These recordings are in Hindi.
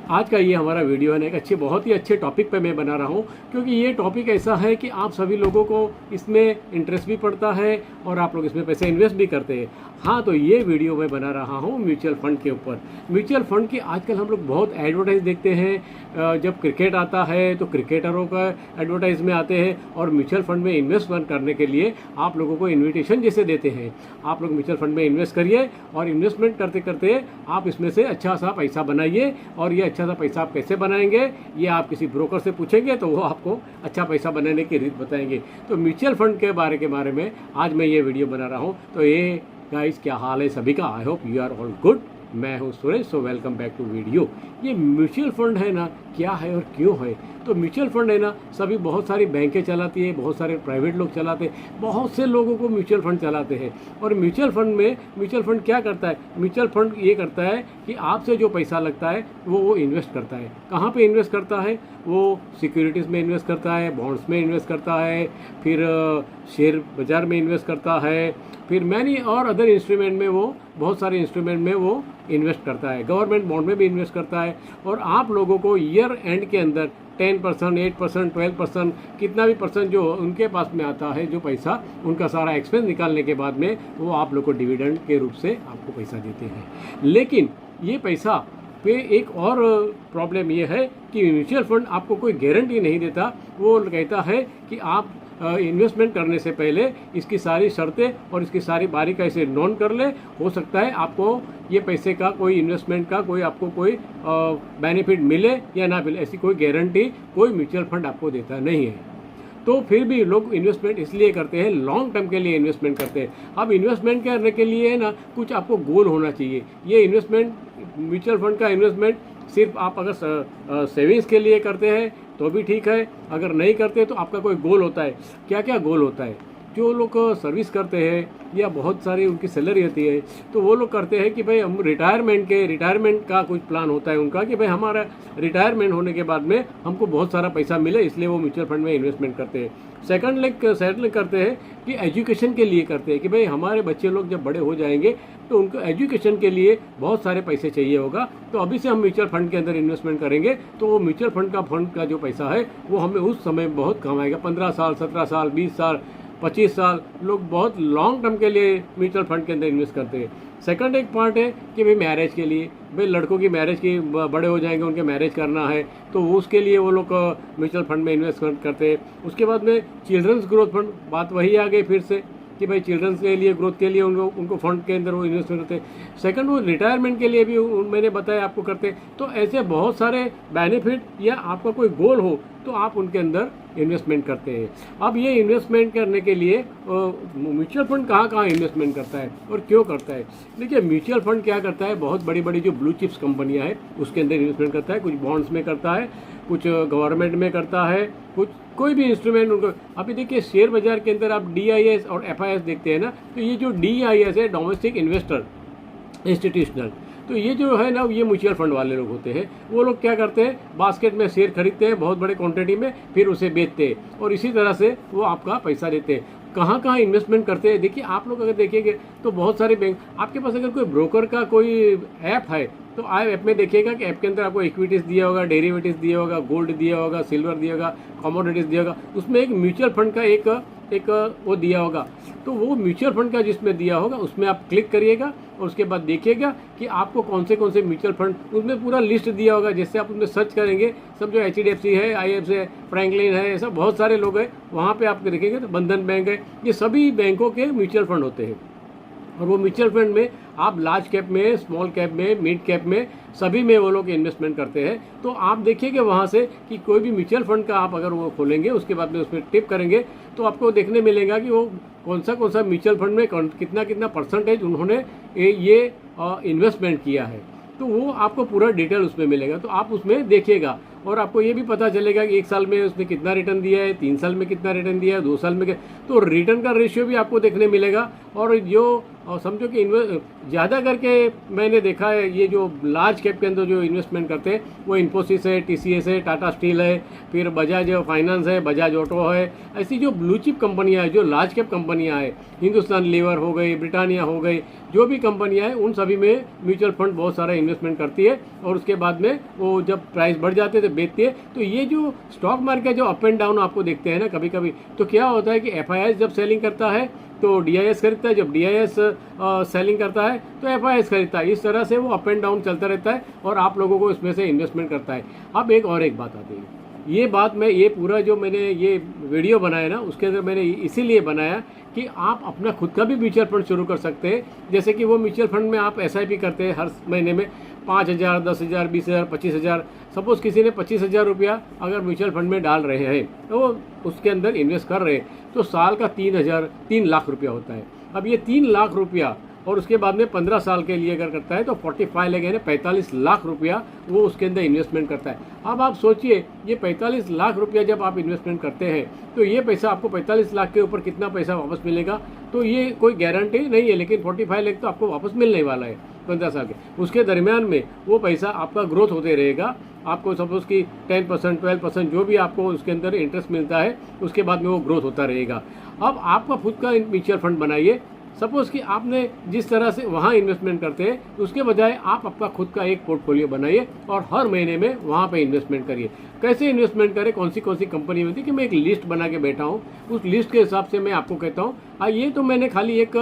आज का ये हमारा वीडियो है ना एक बहुत ही अच्छे टॉपिक पे मैं बना रहा हूँ, क्योंकि ये टॉपिक ऐसा है कि आप सभी लोगों को इसमें इंटरेस्ट भी पड़ता है और आप लोग इसमें पैसे इन्वेस्ट भी करते हैं। हाँ, तो ये वीडियो मैं बना रहा हूँ म्यूचुअल फंड के ऊपर। म्यूचुअल फंड की आजकल हम लोग बहुत एडवर्टाइज देखते हैं। जब क्रिकेट आता है तो क्रिकेटरों का एडवर्टाइज में आते हैं और म्यूचुअल फंड में इन्वेस्टमेंट करने के लिए आप लोगों को इन्विटेशन जैसे देते हैं। आप लोग म्यूचुअल फंड में इन्वेस्ट करिए और इन्वेस्टमेंट करते करते आप इसमें से अच्छा सा पैसा बनाइए। और ये अच्छा सा पैसा आप कैसे बनाएंगे, ये आप किसी ब्रोकर से पूछेंगे तो वो आपको अच्छा पैसा बनाने की रीत बताएंगे। तो म्यूचुअल फंड के बारे में आज मैं ये वीडियो बना रहा हूँ। तो ये गाइस, क्या हाल है सभी का? I hope you are all good. मैं हूँ Suresh, so welcome back to video. ये म्यूचुअल फंड है ना, क्या है और क्यों है? तो म्यूचुअल फंड है ना, सभी बहुत सारी बैंकें चलाती है, बहुत सारे प्राइवेट लोग चलाते हैं, बहुत से लोगों को म्यूचुअल फंड चलाते हैं। और म्यूचुअल फंड क्या करता है? म्यूचुअल फंड ये करता है कि आपसे जो पैसा लगता है वो इन्वेस्ट करता है। कहाँ पे इन्वेस्ट करता है? वो सिक्योरिटीज़ में इन्वेस्ट करता है, बॉन्ड्स में इन्वेस्ट करता है, फिर शेयर बाज़ार में इन्वेस्ट करता है, फिर मैनी और अदर इंस्ट्रूमेंट में, वो बहुत सारे इंस्ट्रूमेंट में वो इन्वेस्ट करता है। गवर्नमेंट बॉन्ड में भी इन्वेस्ट करता है। और आप लोगों को ईयर एंड के अंदर 10%, 8%, 12%, कितना भी परसेंट जो उनके पास में आता है, जो पैसा उनका सारा एक्सपेंस निकालने के बाद में वो आप लोग को डिविडेंड के रूप से आपको पैसा देते हैं। लेकिन ये पैसा पे एक और प्रॉब्लम ये है कि म्यूचुअल फंड आपको कोई गारंटी नहीं देता। वो कहता है कि आप इन्वेस्टमेंट करने से पहले इसकी सारी शर्तें और इसकी सारी बारीकाई से नोन कर ले। हो सकता है आपको ये पैसे का कोई इन्वेस्टमेंट का कोई आपको कोई बेनिफिट मिले या ना मिले, ऐसी कोई गारंटी कोई म्यूचुअल फंड आपको देता नहीं है। तो फिर भी लोग इन्वेस्टमेंट इसलिए करते हैं, लॉन्ग टर्म के लिए इन्वेस्टमेंट करते हैं। अब इन्वेस्टमेंट करने के लिए ना कुछ आपको गोल होना चाहिए। ये इन्वेस्टमेंट, म्यूचुअल फंड का इन्वेस्टमेंट सिर्फ आप अगर सेविंग्स के लिए करते हैं तो भी ठीक है, अगर नहीं करते तो आपका कोई गोल होता है। क्या क्या गोल होता है? जो लोग सर्विस करते हैं या बहुत सारी उनकी सैलरी होती है, तो वो लोग करते हैं कि भाई हम रिटायरमेंट का कुछ प्लान होता है उनका, कि भाई हमारा रिटायरमेंट होने के बाद में हमको बहुत सारा पैसा मिले, इसलिए वो म्यूचुअल फंड में इन्वेस्टमेंट करते हैं। सेकंड लेग करते हैं कि एजुकेशन के लिए करते हैं, कि भाई हमारे बच्चे लोग जब बड़े हो जाएंगे तो उनको एजुकेशन के लिए बहुत सारे पैसे चाहिए होगा, तो अभी से हम म्यूचुअल फंड के अंदर इन्वेस्टमेंट करेंगे तो वो म्यूचुअल फंड का जो पैसा है वो हमें उस समय बहुत काम आएगा। 15 साल, 17 साल, 20 साल, 25 साल लोग बहुत लॉन्ग टर्म के लिए म्यूचुअल फंड के अंदर इन्वेस्ट करते हैं। सेकंड एक पार्ट है कि भाई मैरिज के लिए, भाई लड़कों की मैरिज की, बड़े हो जाएंगे, उनके मैरिज करना है, तो उसके लिए वो लोग म्यूचुअल फंड में इन्वेस्टमेंट करते हैं। उसके बाद में चिल्ड्रंस ग्रोथ फंड, बात वही आ गई फिर से कि भाई चिल्ड्रंस के लिए, ग्रोथ के लिए उनको फंड के अंदर वो इन्वेस्टमेंट करते हैं। सेकंड, वो रिटायरमेंट के लिए भी मैंने बताया आपको करते हैं। तो ऐसे बहुत सारे बेनिफिट या आपका कोई गोल हो तो आप उनके अंदर इन्वेस्टमेंट करते हैं। अब ये इन्वेस्टमेंट करने के लिए म्यूचुअल फंड कहाँ इन्वेस्टमेंट करता है और क्यों करता है? देखिए, म्यूचुअल फंड क्या करता है, बहुत बड़ी बड़ी जो ब्लू चिप्स कंपनियां हैं उसके अंदर इन्वेस्टमेंट करता है। कुछ बॉन्ड्स में करता है, कुछ गवर्नमेंट में करता है, कुछ कोई भी इंस्ट्रूमेंट उनको। अभी देखिए, शेयर बाजार के अंदर आप DIS और FIS देखते हैं ना, तो ये जो DIS है, डोमेस्टिक इन्वेस्टर इंस्टीट्यूशनल, तो ये जो है ना, ये म्यूचुअल फंड वाले लोग होते हैं। वो लोग क्या करते हैं, बास्केट में शेयर खरीदते हैं बहुत बड़े क्वांटिटी में, फिर उसे बेचते हैं और इसी तरह से वो आपका पैसा देते हैं। कहाँ इन्वेस्टमेंट करते हैं? देखिए, आप लोग अगर देखेंगे तो बहुत सारे बैंक, आपके पास अगर कोई ब्रोकर का कोई ऐप है तो ऐप में देखिएगा कि ऐप के अंदर आपको इक्विटीज़ दिया होगा, डेरिवेटिव्स दिया होगा, गोल्ड दिया होगा, सिल्वर दिया होगा, कमोडिटीज़ दिया होगा, उसमें एक म्यूचुअल फंड का एक वो दिया होगा। तो वो म्यूचुअल फंड का जिसमें दिया होगा उसमें आप क्लिक करिएगा और उसके बाद देखिएगा कि आपको कौन से म्यूचुअल फंड, उसमें पूरा लिस्ट दिया होगा। जैसे आप उसमें सर्च करेंगे, सब जो HDFC है, IFC है, फ्रैंकलिन है, ऐसा बहुत सारे लोग हैं, वहाँ पे आप देखेंगे तो बंधन बैंक है, ये सभी बैंकों के म्यूचुअल फंड होते हैं। और वो म्यूचुअल फंड में आप लार्ज कैप में, स्मॉल कैप में, मिड कैप में, सभी में वो लोग इन्वेस्टमेंट करते हैं। तो आप देखिएगा वहाँ से कि कोई भी म्यूचुअल फंड का आप अगर वो खोलेंगे, उसके बाद में उसमें टिप करेंगे तो आपको देखने मिलेगा कि वो कौन सा म्यूचुअल फंड में कितना परसेंटेज उन्होंने ये इन्वेस्टमेंट किया है। तो वो आपको पूरा डिटेल उसमें मिलेगा, तो आप उसमें देखिएगा और आपको ये भी पता चलेगा कि 1 साल में उसने कितना रिटर्न दिया है, 3 साल में कितना रिटर्न दिया है, 2 साल में क्या। तो रिटर्न का रेशियो भी आपको देखने मिलेगा। और जो और समझो कि ज़्यादा करके मैंने देखा है ये जो लार्ज कैप के अंदर जो इन्वेस्टमेंट करते हैं वो इन्फोसिस है, TCS है, टाटा स्टील है, फिर बजाज फाइनेंस है, बजाज ऑटो है, ऐसी जो ब्लू चिप कंपनियाँ हैं, जो लार्ज कैप कंपनियाँ हैं, हिंदुस्तान लीवर हो गई, ब्रिटानिया हो गई, जो भी कंपनियाँ हैं उन सभी में म्यूचुअल फंड बहुत सारा इन्वेस्टमेंट करती है और उसके बाद में वो जब प्राइस बढ़ जाते हैं तो बेचती है। तो ये जो स्टॉक मार्केट जो अप एंड डाउन आपको देखते हैं ना कभी कभी, तो क्या होता है कि FIS जब सेलिंग करता है तो DIS खरीदता है, जब DIS सेलिंग करता है तो FIS खरीदता है। इस तरह से वो अप एंड डाउन चलता रहता है और आप लोगों को इसमें से इन्वेस्टमेंट करता है। अब एक बात आती है, ये बात मैं ये पूरा जो मैंने ये वीडियो बनाया ना उसके अंदर मैंने इसीलिए बनाया कि आप अपना खुद का भी म्यूचुअल फंड शुरू कर सकते हैं। जैसे कि वो म्यूचुअल फंड में आप SIP करते हैं हर महीने में 5,000, 10,000, 20,000, 25,000। सपोज़ किसी ने 25,000 रुपया अगर म्यूचुअल फंड में डाल रहे हैं तो वो उसके अंदर इन्वेस्ट कर रहे हैं तो साल का 3 लाख रुपया होता है। अब ये 3 लाख रुपया और उसके बाद में 15 साल के लिए अगर करता है तो 45 लाख यानी 45 लाख रुपया वो उसके अंदर इन्वेस्टमेंट करता है। अब आप सोचिए ये 45 लाख रुपया जब आप इन्वेस्टमेंट करते हैं तो ये पैसा आपको 45 लाख के ऊपर कितना पैसा वापस मिलेगा, तो ये कोई गारंटी नहीं है, लेकिन 45 लाख तो आपको वापस मिलने वाला है 15 साल के। उसके दरमियान में वो पैसा आपका ग्रोथ होते रहेगा। आपको सपोज़ कि 10%, 12% जो भी आपको उसके अंदर इंटरेस्ट मिलता है उसके बाद में वो ग्रोथ होता रहेगा। अब आपका खुद का म्यूचुअल फंड बनाइए। सपोज़ कि आपने जिस तरह से वहाँ इन्वेस्टमेंट करते हैं उसके बजाय आप अपना खुद का एक पोर्टफोलियो बनाइए और हर महीने में वहाँ पे इन्वेस्टमेंट करिए। कैसे इन्वेस्टमेंट करें, कौन सी कंपनी होती है कि मैं एक लिस्ट बना के बैठा हूँ, उस लिस्ट के हिसाब से मैं आपको कहता हूँ। ये तो मैंने खाली एक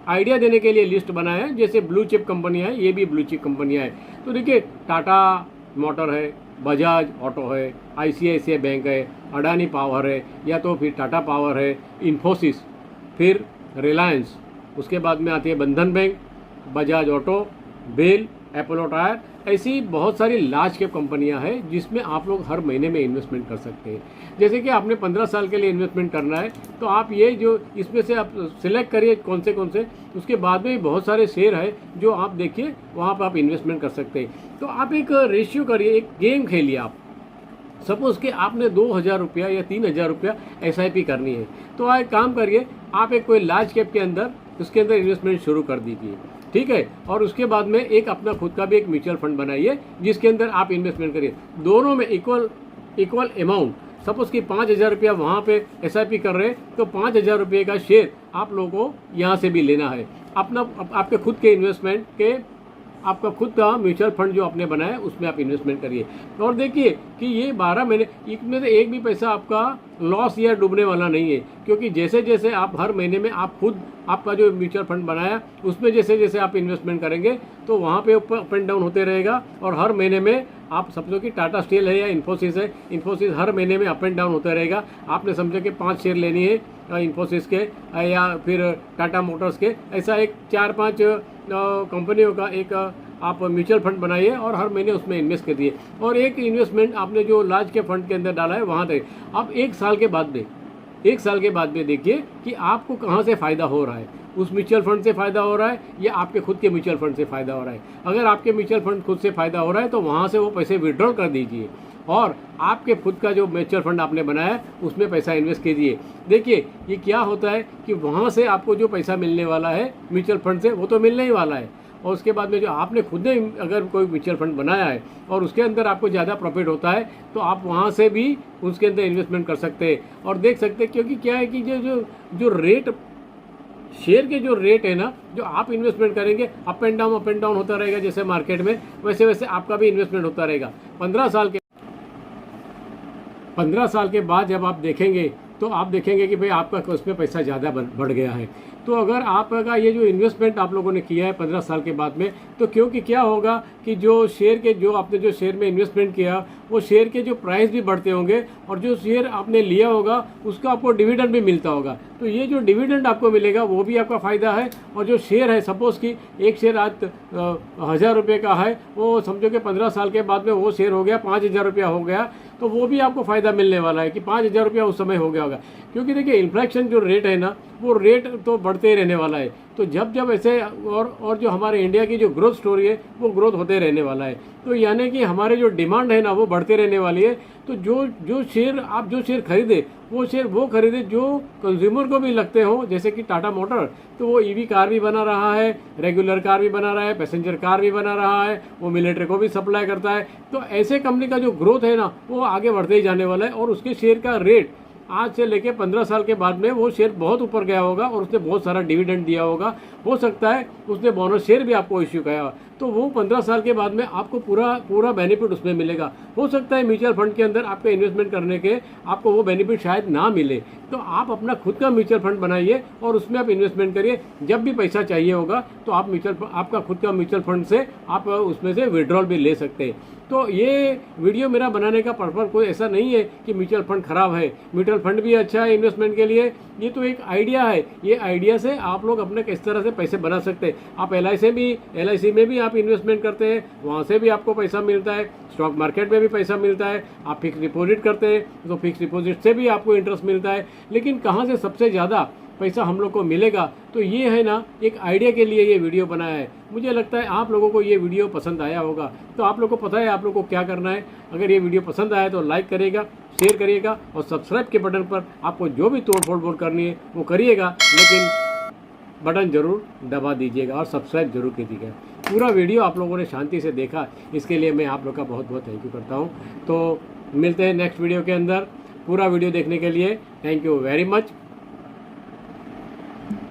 आइडिया देने के लिए लिस्ट बनाया है। जैसे ब्लू चिप कंपनियाँ हैं, ये भी ब्लू चिप कंपनियाँ हैं। तो देखिए टाटा मोटर है, बजाज ऑटो है, ICICI बैंक है, अडानी पावर है, या तो फिर टाटा पावर है, इन्फोसिस, फिर रिलायंस, उसके बाद में आती है Bandhan bank, Bajaj auto, BEL, Apollo tyre. ऐसी बहुत सारी लार्ज कैप कंपनियां हैं जिसमें आप लोग हर महीने में इन्वेस्टमेंट कर सकते हैं। जैसे कि आपने 15 साल के लिए इन्वेस्टमेंट करना है तो आप ये जो इसमें से आप सिलेक्ट करिए कौन से, उसके बाद में बहुत सारे शेयर है जो आप देखिए वहाँ पर आप इन्वेस्टमेंट कर सकते हैं। तो आप एक रेशियो करिए, एक गेम खेलिए आप। सपोज़ कि आपने 2,000 रुपया या 3,000 रुपया SIP करनी है तो आप एक काम करिए, आप एक कोई लार्ज कैप के अंदर उसके अंदर इन्वेस्टमेंट शुरू कर दीजिए, ठीक है। और उसके बाद में एक अपना खुद का भी एक म्यूचुअल फंड बनाइए जिसके अंदर आप इन्वेस्टमेंट करिए, दोनों में इक्वल अमाउंट। सपोज़ कि 5,000 रुपया वहाँ पे SIP कर रहे हैं तो 5,000 रुपये का शेयर आप लोगों को यहाँ से भी लेना है। अपना आपके खुद के इन्वेस्टमेंट के आपका खुद का म्यूचुअल फंड जो आपने बनाया उसमें आप इन्वेस्टमेंट करिए और देखिए कि ये 12 महीने इसमें से एक भी पैसा आपका लॉस या डूबने वाला नहीं है, क्योंकि जैसे जैसे आप हर महीने में आप खुद आपका जो म्यूचुअल फंड बनाया उसमें जैसे जैसे आप इन्वेस्टमेंट करेंगे तो वहाँ पे ऊपर अप एंड डाउन होते रहेगा। और हर महीने में आप समझो कि टाटा स्टील है या इन्फोसिस है, इन्फोसिस हर महीने में अप एंड डाउन होता रहेगा। आपने समझो कि 5 शेयर लेनी है इन्फोसिस के या फिर टाटा मोटर्स के, ऐसा एक 4-5 कंपनियों का एक आप म्यूचुअल फंड बनाइए और हर महीने उसमें इन्वेस्ट करिए। और एक इन्वेस्टमेंट आपने जो लार्ज के फंड के अंदर डाला है वहाँ तक आप 1 साल के बाद में देखिए कि आपको कहाँ से फ़ायदा हो रहा है, उस म्यूचुअल फंड से फ़ायदा हो रहा है या आपके खुद के म्यूचुअल फंड से फ़ायदा हो रहा है। अगर आपके म्यूचुअल फंड खुद से फ़ायदा हो रहा है तो वहाँ से वो पैसे विड्रॉल कर दीजिए और आपके खुद का जो म्यूचुअल फंड आपने बनाया है उसमें पैसा इन्वेस्ट कीजिए। देखिए ये क्या होता है कि वहाँ से आपको जो पैसा मिलने वाला है म्यूचुअल फंड से वो तो मिलने ही वाला है, और उसके बाद में जो आपने खुद ने अगर कोई म्यूचुअल फंड बनाया है और उसके अंदर आपको ज़्यादा प्रॉफिट होता है तो आप वहाँ से भी उसके अंदर इन्वेस्टमेंट कर सकते हैं और देख सकते हैं। क्योंकि क्या है कि जो रेट शेयर के जो रेट है ना, जो आप इन्वेस्टमेंट करेंगे अप एंड डाउन होता रहेगा जैसे मार्केट में, वैसे वैसे आपका भी इन्वेस्टमेंट होता रहेगा। 15 साल के बाद जब आप देखेंगे तो आप देखेंगे कि भाई आपका उसमें पैसा ज़्यादा बढ़ गया है। तो अगर आपका ये जो इन्वेस्टमेंट आप लोगों ने किया है 15 साल के बाद में, तो क्योंकि क्या होगा कि जो आपने जो शेयर में इन्वेस्टमेंट किया वो शेयर के जो प्राइस भी बढ़ते होंगे और जो शेयर आपने लिया होगा उसका आपको डिविडेंड भी मिलता होगा। तो ये जो डिविडेंड आपको मिलेगा वो भी आपका फ़ायदा है। और जो शेयर है, सपोज़ कि एक शेयर आज 1,000 रुपये का है, वो समझो कि 15 साल के बाद में वो शेयर हो गया 5,000 रुपया हो गया, तो वो भी आपको फ़ायदा मिलने वाला है कि 5,000 रुपया उस समय हो गया होगा, क्योंकि देखिए इन्फ्लेशन जो रेट है ना, वो रेट तो बढ़ते ही रहने वाला है। तो जब जब ऐसे और जो हमारे इंडिया की जो ग्रोथ स्टोरी है वो ग्रोथ होते रहने वाला है। तो यानी कि हमारे जो डिमांड है ना वो बढ़ते रहने वाली है। तो जो शेयर आप जो शेयर खरीदे वो शेयर वो खरीदे जो कंज्यूमर को भी लगते हो, जैसे कि टाटा मोटर, तो वो ईवी कार भी बना रहा है, रेगुलर कार भी बना रहा है, पैसेंजर कार भी बना रहा है, वो मिलिट्री को भी सप्लाई करता है। तो ऐसे कंपनी का जो ग्रोथ है ना वो आगे बढ़ते ही जाने वाला है, और उसके शेयर का रेट आज से लेके 15 साल के बाद में वो शेयर बहुत ऊपर गया होगा और उसने बहुत सारा डिविडेंड दिया होगा। हो सकता है उसने बोनस शेयर भी आपको इश्यू किया, तो वो 15 साल के बाद में आपको पूरा बेनिफिट उसमें मिलेगा। हो सकता है म्यूचुअल फंड के अंदर आपके इन्वेस्टमेंट करने के आपको वो बेनिफिट शायद ना मिले। तो आप अपना खुद का म्यूचुअल फंड बनाइए और उसमें आप इन्वेस्टमेंट करिए। जब भी पैसा चाहिए होगा तो आप आपका खुद का म्यूचुअल फंड से आप उसमें से विड्रॉल भी ले सकते हैं। तो ये वीडियो मेरा बनाने का पर्पज़ कोई ऐसा नहीं है कि म्यूचुअल फंड खराब है, म्यूचुअल फंड भी अच्छा है इन्वेस्टमेंट के लिए। ये तो एक आइडिया है, ये आइडिया से आप लोग अपने किस तरह से पैसे बना सकते हैं। आप LIC में भी आप इन्वेस्टमेंट करते हैं, वहाँ से भी आपको पैसा मिलता है, स्टॉक मार्केट में भी पैसा मिलता है। आप फिक्स डिपॉजिट करते हैं तो फिक्स डिपॉजिट से भी आपको इंटरेस्ट मिलता है। लेकिन कहाँ से सबसे ज़्यादा पैसा हम लोग को मिलेगा, तो ये है ना, एक आइडिया के लिए ये वीडियो बनाया है। मुझे लगता है आप लोगों को ये वीडियो पसंद आया होगा। तो आप लोगों को पता है आप लोगों को क्या करना है। अगर ये वीडियो पसंद आया तो लाइक करिएगा, शेयर करिएगा, और सब्सक्राइब के बटन पर आपको जो भी तोड़ फोड़ करनी है वो करिएगा, लेकिन बटन ज़रूर दबा दीजिएगा और सब्सक्राइब जरूर कीजिएगा। पूरा वीडियो आप लोगों ने शांति से देखा, इसके लिए मैं आप लोग का बहुत बहुत थैंक यू करता हूँ। तो मिलते हैं नेक्स्ट वीडियो के अंदर। पूरा वीडियो देखने के लिए थैंक यू वेरी मच।